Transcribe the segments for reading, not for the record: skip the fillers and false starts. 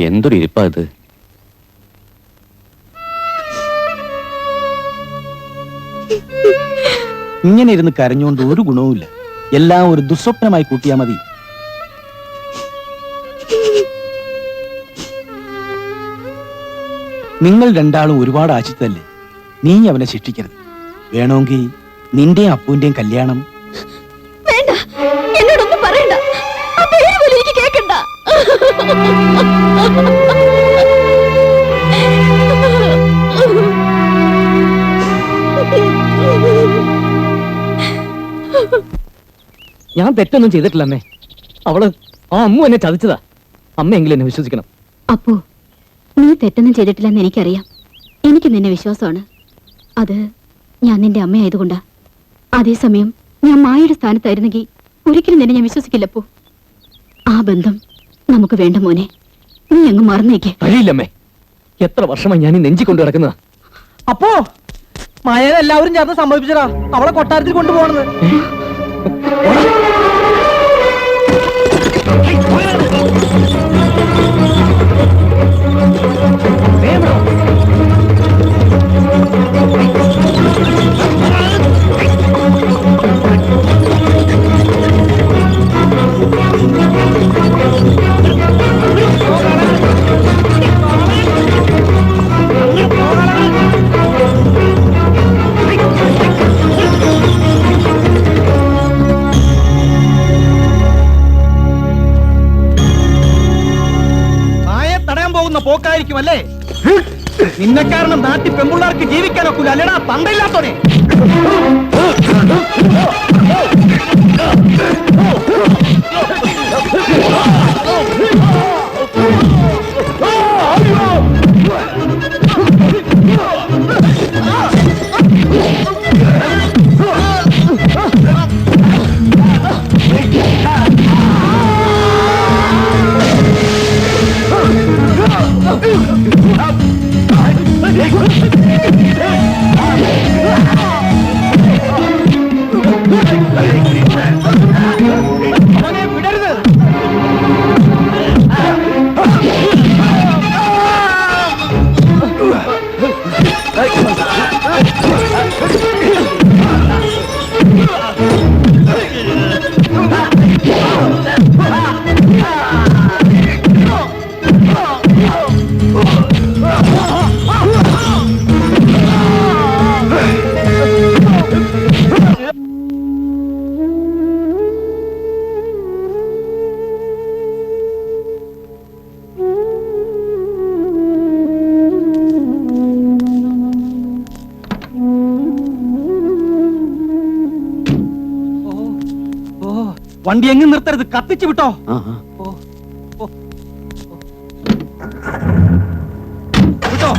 എന്തൊരു ഇരിപ്പാ ഇത്. ഇങ്ങനെ ഇരുന്ന് കരഞ്ഞുകൊണ്ട് ഒരു ഗുണവുമില്ല. എല്ലാം ഒരു ദുസ്വപ്നമായി കൂട്ടിയാ മതി. നിങ്ങൾ രണ്ടാളും ഒരുപാട് ആശിച്ചതല്ലേ. നീ അവനെ ശിക്ഷിക്കരുത്. വേണമെങ്കിൽ നിന്റെയും അപ്പുവിന്റെയും കല്യാണം. വേണ്ട, എന്നോടൊന്നും പറയണ്ട. ആ പേര് പോലും എനിക്ക് കേൾക്കണ്ട. ഞാൻ തെറ്റൊന്നും ചെയ്തിട്ടില്ല അമ്മേ. അവള് ആ അമ്മു എന്നെ ചതിച്ചതാ. അമ്മയെങ്കിലും എന്നെ വിശ്വസിക്കണം. അപ്പോ നീ തെറ്റൊന്നും ചെയ്തിട്ടില്ലെന്ന് എനിക്കറിയാം. എനിക്ക് നിന്നെ വിശ്വാസമാണ്. അത് ഞാൻ നിന്റെ അമ്മയായതുകൊണ്ടാ. അതേസമയം ഞാൻ മായയുടെ സ്ഥാനത്തായിരുന്നെങ്കിൽ ഒരിക്കലും നിന്നെ ഞാൻ വിശ്വസിക്കില്ലപ്പോ. ആ ബന്ധം നമുക്ക് വേണ്ട മോനെ. നീ അങ്ങ് മറന്നേക്ക്. കഴിയില്ലമ്മേ. എത്ര വർഷമായി ഞാൻ ഈ നെഞ്ചി കൊണ്ടു കിടക്കുന്നതാ. അപ്പോ മായനെ എല്ലാവരും ചേർന്ന് സംഭവിച്ചടാ. അവളെ കൊട്ടാരത്തിൽ കൊണ്ടുപോകണെന്ന്. പോക്കായിരിക്കും അല്ലേ? നിന്നെ കാരണം നാട്ടിൽ പെൺപിള്ളേർക്ക് ജീവിക്കാനൊക്കില്ല അല്ലേടാ തന്തയില്ലാത്തോനെ. വണ്ടി എങ്ങും നിർത്തരുത്, കത്തിച്ചു വിട്ടോ. വിട്ടോ.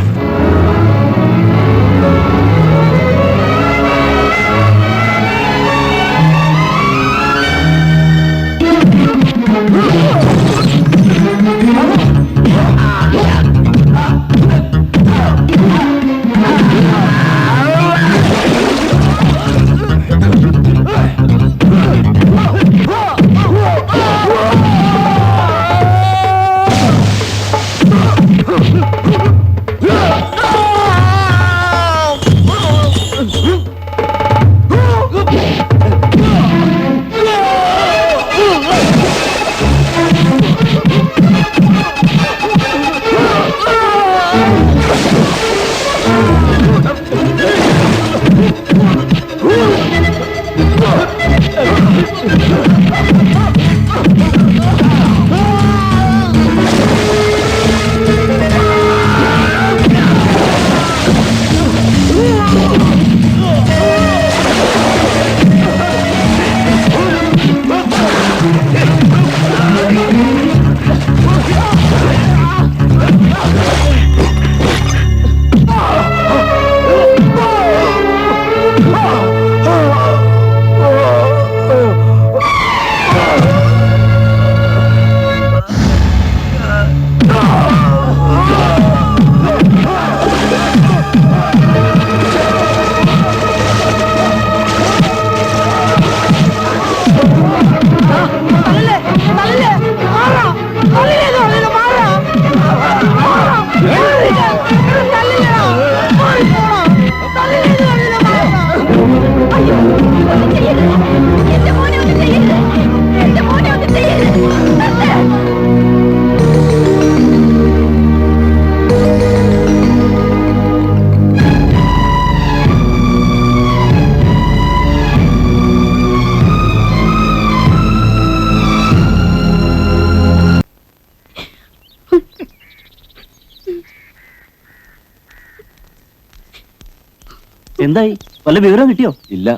എന്തായി? വല്ല വിവരം കിട്ടിയോ? ഇല്ല,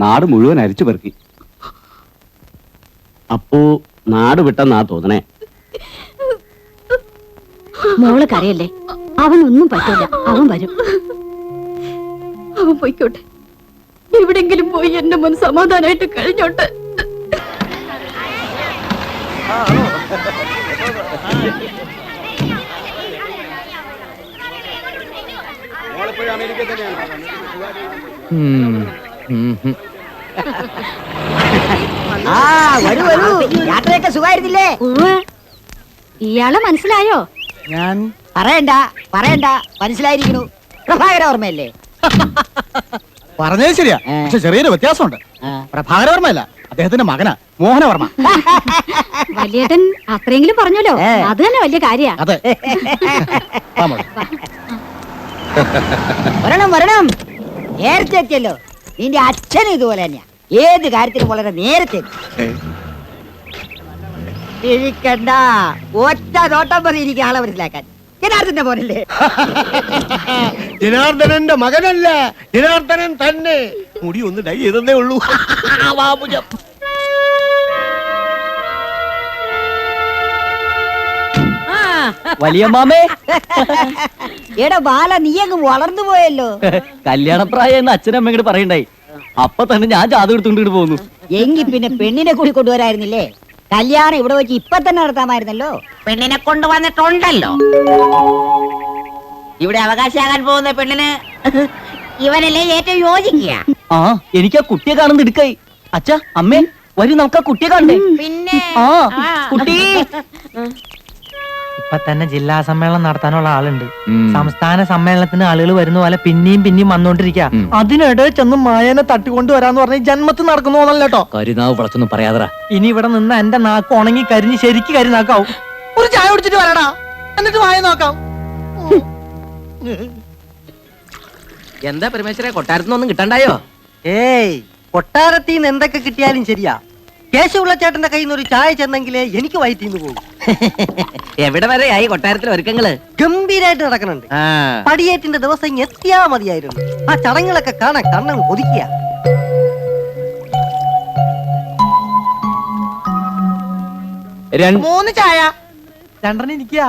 നാട് മുഴുവൻ അരിച്ചു പെറുക്കി. അപ്പോ നാട് വിട്ടെന്നാ തോന്നണേ. മോള് കരയല്ലേ, അവനൊന്നും പറ്റില്ല, അവൻ വരും. അവൻ പോയിക്കോട്ടെ, എവിടെങ്കിലും പോയി എന്റെ മുൻ സമാധാനായിട്ട് കഴിഞ്ഞോട്ടെ. വരൂ വരൂ, യാത്രയൊക്കെ സുഖമായിരുന്നില്ലേ? ഇയാളെ മനസ്സിലായോ? ഞാൻ പറയണ്ട പറയണ്ട, മനസ്സിലായിരിക്കണു. പ്രഭാകര ഓർമ്മയല്ലേ? പറഞ്ഞത് ശരിയാ, പക്ഷെ ചെറിയൊരു വ്യത്യാസമുണ്ട്. പ്രഭാകരവർമ്മയല്ല, അദ്ദേഹത്തിന്റെ മകനാ മോഹനവർമ്മ. വലിയേട്ടൻ അത്രയെങ്കിലും പറഞ്ഞല്ലോ, അത് തന്നെ വലിയ കാര്യ. അതെ. വരണം വരണം, നേരത്തെ എത്തിയല്ലോ. നിന്റെ അച്ഛനും ഇതുപോലെ തന്നെയാ, ഏത് കാര്യത്തിലും വളരെ നേരത്തെ. ഇരിക്കണ്ട, ഒറ്റ നോട്ടം മതി എനിക്ക് ആളെ മനസ്സിലാക്കാൻ. ജനാർദ്ദന്റെ മോനല്ലേ? ജനാർദ്ദനന്റെ മകനല്ല, ജനാർദ്ദനൻ തന്നെ. മുടി ഒന്ന് ഡൈ ചെയ്തേ ഉള്ളൂ. വലിയ മാമേ, എടാ ബാല, നീ അങ്ങ് വളർന്നു പോയല്ലോ. കല്യാണപ്രായം എന്ന് അച്ഛനമ്മ ഇങ്ങോട്ട് പറയണ്ടായി. അപ്പൊ തന്നെ ഞാൻ ജാതകം എടുത്തുകൊണ്ട് പോകുന്നു. എങ്കി പിന്നെ പെണ്ണിനെ കൂടി കൊണ്ടുവരായിരുന്നില്ലേ? കല്യാണം ഇവിടെ വെച്ച് ഇപ്പൊ തന്നെ നടത്താമായിരുന്നല്ലോ. പെണ്ണിനെ കൊണ്ടുവന്നിട്ടുണ്ടല്ലോ. ഇവിടെ അവകാശമാകാൻ പോകുന്ന പെണ്ണിന് ഇവനല്ലേ ഏറ്റവും യോജിക്കുക. ആ, എനിക്ക് ആ കുട്ടിയെ കാണുന്ന എടുക്കായി. അച്ഛാ, അമ്മേ, വരും, നമുക്ക് ആ കുട്ടിയെ കാണണ്ടേ? പിന്നെ ആ കുട്ടി. ഇപ്പൊ തന്നെ ജില്ലാ സമ്മേളനം നടത്താനുള്ള ആളുണ്ട്. സംസ്ഥാന സമ്മേളനത്തിന് ആളുകൾ വരുന്ന പോലെ പിന്നെയും പിന്നെയും വന്നോണ്ടിരിക്കുക. അതിനിടെ ചെന്ന് മായനെ തട്ടിക്കൊണ്ട് വരാന്ന് പറഞ്ഞ ജന്മത്തിൽ നടക്കുന്നു കേട്ടോ. കരുനാവ് വിളച്ചൊന്നും പറയാതറ. ഇനി ഇവിടെ നിന്ന് എന്റെ നാക്ക് ഉണങ്ങി കരിഞ്ഞ് ശരിക്ക് കരിനാക്കാവും. ഒരു ചായ കുടിച്ചിട്ട് വരടാ, എന്നിട്ട് മായ നോക്കാം. എന്താ പരമേശ്വര, കൊട്ടാരത്തിനൊന്നും കിട്ടണ്ടായോ? ഏയ്, കൊട്ടാരത്തിൽ നിന്ന് എന്തൊക്കെ കിട്ടിയാലും ശരിയാ. കേശവുള്ള ചേട്ടന്റെ കയ്യിൽ നിന്ന് ഒരു ചായ ചെന്നെങ്കിലേ എനിക്ക് വയറ്റിന്ന് പോകും. എവിടെ വരെയായി കൊട്ടാരത്തിലെ ഒരുക്കങ്ങള്? ഗംഭീരായിട്ട് നടക്കുന്നുണ്ട്. പടിയേറ്റിന്റെ ദിവസം ഇങ്ങ് എത്തിയാ മതിയായിരുന്നു. ആ ചടങ്ങുകളൊക്കെ കാണാൻ കണ്ണം കൊതിക്കുക. മൂന്ന് ചായ, രണ്ടെണ്ണം ഇരിക്കുക.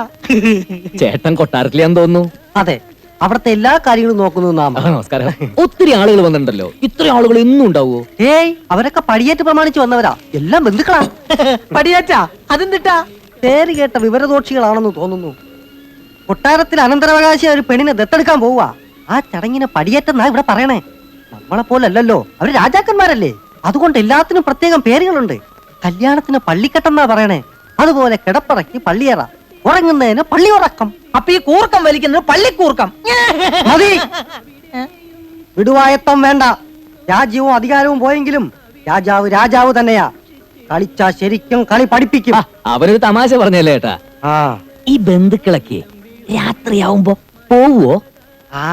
ചേട്ടൻ കൊട്ടാരത്തിലാന്ന് തോന്നുന്നു. അതെ, അവിടുത്തെ എല്ലാ കാര്യങ്ങളും നോക്കുന്നു നാം. നമസ്കാരം. ഒത്തിരി ആളുകൾ വന്നിട്ടുണ്ടല്ലോ. ഇത്രയും ആളുകൾ എന്നും ഉണ്ടാവോ? ഏയ്, അവരൊക്കെ പടിയേറ്റ് പ്രമാണിച്ച് വന്നവരാ. എല്ലാം ബന്ധുക്കളാ. പടിയാച്ചാ, അതെന്തിട്ടാ? പേര് കേട്ട വിവരദോക്ഷികളാണെന്ന് തോന്നുന്നു. കൊട്ടാരത്തിൽ അനന്തരാവകാശി ഒരു പെണ്ണിനെ ദത്തെടുക്കാൻ പോവുക. ആ ചടങ്ങിനെ പടിയേറ്റെന്നാ ഇവിടെ പറയണേ. നമ്മളെ പോലല്ലോ, അവര് രാജാക്കന്മാരല്ലേ. അതുകൊണ്ട് എല്ലാത്തിനും പ്രത്യേകം പേരുകളുണ്ട്. കല്യാണത്തിന് പള്ളിക്കെട്ടെന്നാ പറയണേ. അതുപോലെ കിടപ്പറയ്ക്ക് പള്ളിയറ, ഉറങ്ങുന്നതിന് പള്ളി ഉറക്കം. അപ്പൊ ഈ കൂർക്കം വലിക്കുന്നത് പള്ളിക്കൂർക്കം. മതി, വിടുവായത്തം വേണ്ട. രാജ്യവും അധികാരവും പോയെങ്കിലും രാജാവ് രാജാവ് തന്നെയാ. കളിച്ചാ ശരിക്കും കളി പഠിപ്പിക്കും. അവനൊരു തമാശ പറഞ്ഞല്ലേ ഏട്ടാ. ആ, ഈ ബന്ധുക്കളൊക്കെ രാത്രിയാവുമ്പോ പോവോ? ആ,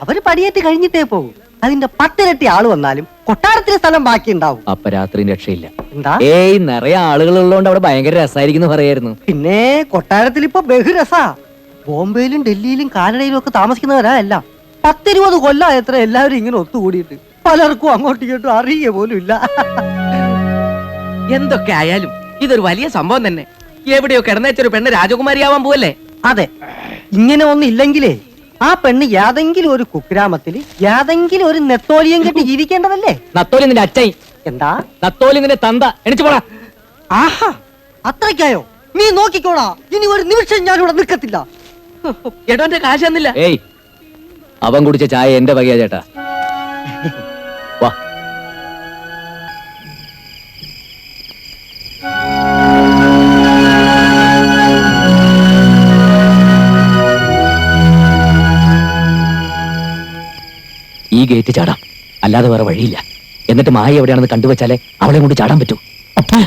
അവര് പടിയേറ്റ് കഴിഞ്ഞിട്ടേ പോകും. അതിന്റെ 10 ഇരട്ടി ആള് വന്നാലും കൊട്ടാരത്തിലെ സ്ഥലം ബാക്കി ഉണ്ടാവും. അപ്പൊ രാത്രി രക്ഷയില്ല. എന്താ? ഏയ്, നിറയെ ആളുകൾ ഉള്ളതുകൊണ്ട് അവിടെ ഭയങ്കര രസമായിരിക്കും പറയായിരുന്നു. പിന്നെ കൊട്ടാരത്തിൽ ഇപ്പൊ ബഹുരസാ. ബോംബെയിലും ഡൽഹിയിലും കാനഡയിലും ഒക്കെ താമസിക്കുന്നവരാ എല്ലാം. 10-20 കൊല്ലം എത്ര എല്ലാവരും ഇങ്ങനെ ഒത്തുകൂടിയിട്ട് പലർക്കും അങ്ങോട്ടും ഇങ്ങോട്ടും അറിയുക പോലും ഇല്ല. എന്തൊക്കെ ആയാലും ഇതൊരു വലിയ സംഭവം തന്നെ. എവിടെയോ കിടന്നേച്ചൊരു പെണ്ണ് രാജകുമാരിയാവാൻ പോവല്ലേ? അതെ, ഇങ്ങനെ ഒന്നും ഇല്ലെങ്കിലേ ആ പെണ്ണ് യാതെങ്കിലും ഒരു കുഗ്രാമത്തിൽ യാതെങ്കിലും ഒരു നെത്തോലിയം കെട്ടി ജീവിക്കേണ്ടതല്ലേ? നത്തോലി നിന്റെ അച്ഛൻ. എന്താ? നത്തോലി നിന്റെ തന്ത. എണിച്ചു പോടാ. ആഹാ, അത്രയ്ക്കായോ? നീ നോക്കിക്കോടാ, ഇനി ഒരു നിമിഷം ഞാനിവിടെ നിൽക്കത്തില്ല. എടോന്റെ കാശ് തന്നില്ല. ഏയ്, അവൻ കുടിച്ച ചായ എന്റെ വകയാ ചേട്ടാ. വാ. ഈ ഗേറ്റ് ചാടാം, അല്ലാതെ വേറെ വഴിയില്ല. എന്നിട്ട് മായ എവിടെയാണെന്ന് കണ്ടുവച്ചാലേ അവളെ കൊണ്ട് ചാടാൻ പറ്റൂ. അപ്പോ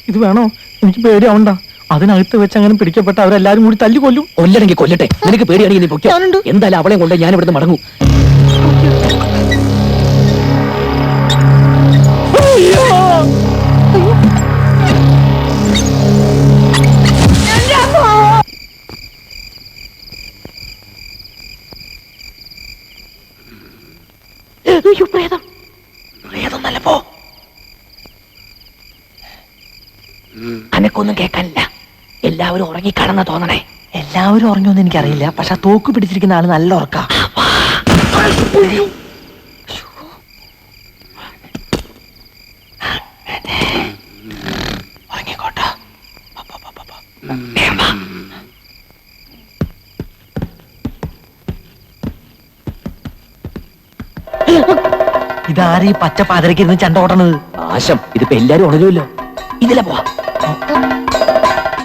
ഇത് വേണോ? എനിക്ക് പേടിയാവണ്ട. അതിനകത്ത് വെച്ച് അങ്ങനെ പിടിക്കപ്പെട്ട അവരെല്ലാരും കൂടി തല്ലി കൊല്ലും. കൊല്ലണെങ്കിൽ കൊല്ലട്ടെ, നിനക്ക് പേടിയാണെങ്കിൽ നീ പൊയ്ക്കോ. എന്തായാലും അവളെ കൊണ്ട് ഞാൻ ഇവിടുന്ന് മടങ്ങൂ. നിനക്കൊന്നും കേൾക്കാനില്ല. എല്ലാവരും ഉറങ്ങിക്കാണെന്നാ തോന്നണേ. എല്ലാവരും ഉറങ്ങിയൊന്നും എനിക്കറിയില്ല, പക്ഷെ ആ തോക്ക് പിടിച്ചിരിക്കുന്ന ആള് നല്ല ഉറക്കാ. ഉറങ്ങിക്കോട്ടോ. ഇതാരീ പച്ച പാതിരക്കിരുന്ന് ചണ്ട ഓട്ടണത്? നാശം, ഇതിപ്പോ എല്ലാരും ഉണരുമല്ലോ. ഇതിലെ പോവാ.